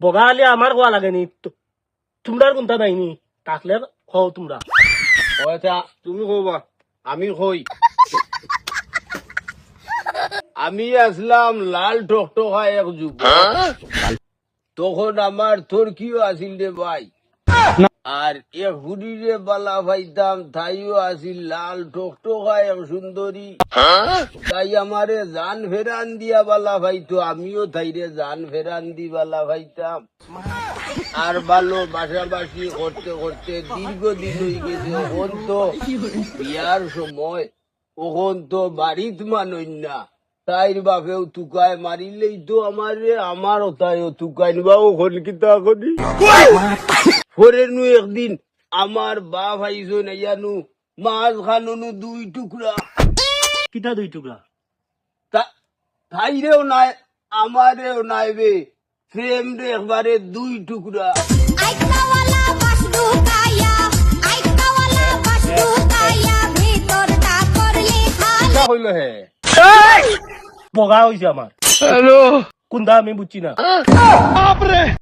বগা হলে আমার কোয়া লাগেনি, তোমরা কোনটা নাইনি থাকলে খাও তোমরা। আচ্ছা তুমি কবা, আমি কই। আমি আসলাম লাল টকটকা এক যুগ, তখন আমার তোর কিও আসিল রে ভাই, আর এক হুড়িরে বালা ভাইতাম, তাইও আসিল লাল টকটকা এক সুন্দরী। তাই আমারে জান ফেরান দিয়া বালা ভাইতো, আমিও তাইরে জান ফেরান দি বালা ভাইতাম। আর ভালো বাসাবাসি করতে করতে দীর্ঘদিন হয়ে গেছে। ওখন তো বিয়ার সময়, ওখন তো বাড়িত মানই না। তাইর বাপেও তুকায় মারিলেই তো আমারও তাইও তুকাই নিবা। ওখন কিতা করি পরে নু একদিন আমার বাপ আইসো না জানু, মাছ খানু দুই টুকরা। কিতা দুই টুকরা? তাইরেও নাই আমারেও নাই বে, প্রেম রে একবারে দুই টুকরা। হইল হে বগা হয়েছে আমার, কোনটা আমি বুঝছি না।